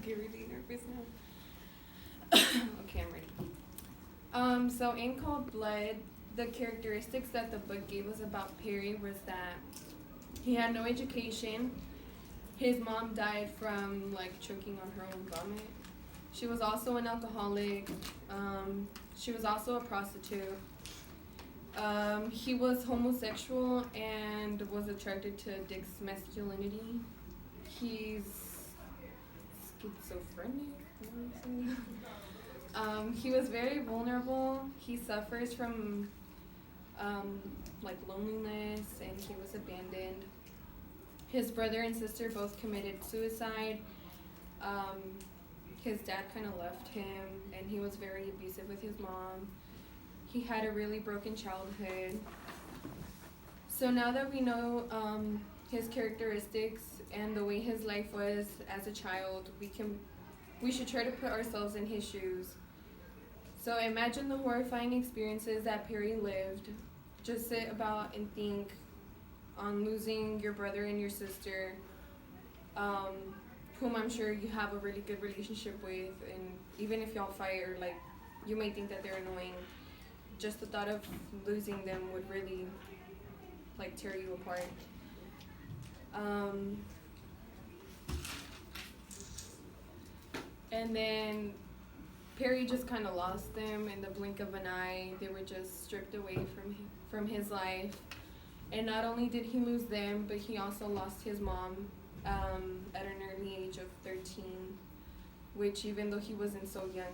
get really nervous now. Okay, I'm ready. So in Cold Blood, the characteristics that the book gave us about Perry was that he had no education. His mom died from like choking on her own vomit. She was also an alcoholic. She was also a prostitute. He was homosexual and was attracted to Dick's masculinity. He's schizophrenic. He was very vulnerable. He suffers from like loneliness, and he was abandoned. His brother and sister both committed suicide. His dad kind of left him, and he was very abusive with his mom. He had a really broken childhood. So now that we know his characteristics and the way his life was as a child, we should try to put ourselves in his shoes. So imagine the horrifying experiences that Perry lived. Just sit about and think on losing your brother and your sister, whom I'm sure you have a really good relationship with, and even if y'all fight or like you may think that they're annoying, just the thought of losing them would really like tear you apart. And then Perry just kind of lost them in the blink of an eye. They were just stripped away from his life. And not only did he lose them, but he also lost his mom at an early age of 13, which even though he wasn't so young,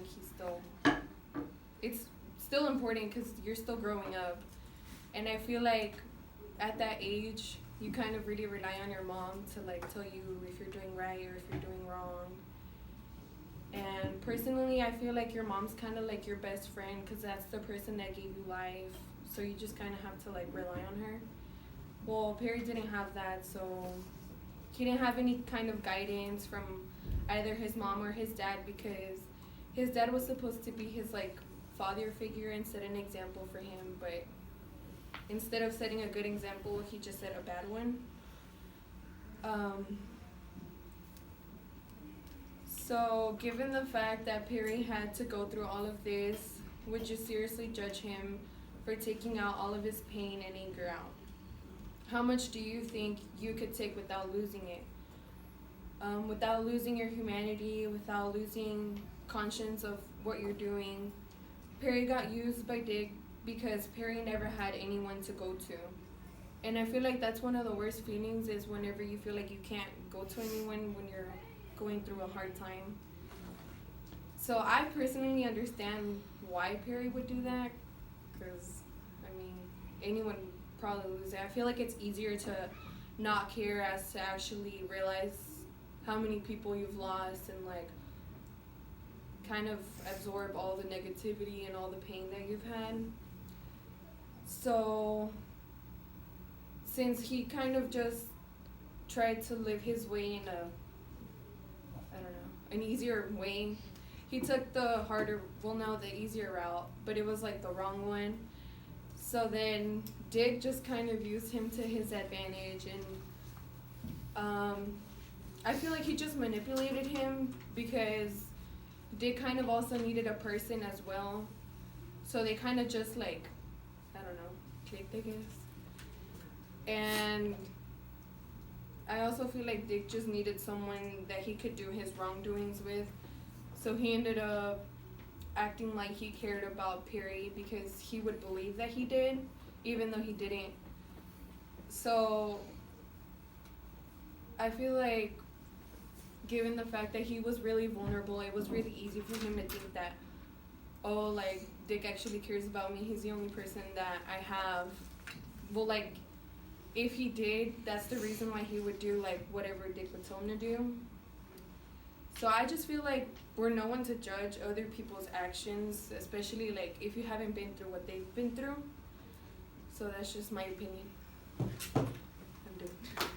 it's still important because you're still growing up. And I feel like at that age, you kind of really rely on your mom to like tell you if you're doing right or if you're doing wrong. And personally, I feel like your mom's kind of like your best friend because that's the person that gave you life. So you just kind of have to like rely on her. Well, Perry didn't have that, so he didn't have any kind of guidance from either his mom or his dad because his dad was supposed to be his like father figure and set an example for him, but instead of setting a good example, he just set a bad one. So given the fact that Perry had to go through all of this, would you seriously judge him for taking out all of his pain and anger out? How much do you think you could take without losing it? Without losing your humanity, without losing conscience of what you're doing. Perry got used by Dick because Perry never had anyone to go to. And I feel like that's one of the worst feelings is whenever you feel like you can't go to anyone when you're going through a hard time. So I personally understand why Perry would do that because, I mean, anyone probably lose it. I feel like it's easier to not care as to actually realize how many people you've lost and like kind of absorb all the negativity and all the pain that you've had. So since he kind of just tried to live his way in an easier way, he took the easier route, but it was like the wrong one. So then Dick just kind of used him to his advantage, and I feel like he just manipulated him because Dick kind of also needed a person as well. So they kind of just like, I don't know, clicked, I guess. And I also feel like Dick just needed someone that he could do his wrongdoings with. So he ended up acting like he cared about Perry because he would believe that he did, even though he didn't. So I feel like given the fact that he was really vulnerable, it was really easy for him to think that, oh, like, Dick actually cares about me. He's the only person that I have. Well, like, if he did, that's the reason why he would do, like, whatever Dick would tell him to do. So I just feel like we're no one to judge other people's actions, especially, like, if you haven't been through what they've been through. So that's just my opinion. I'm done.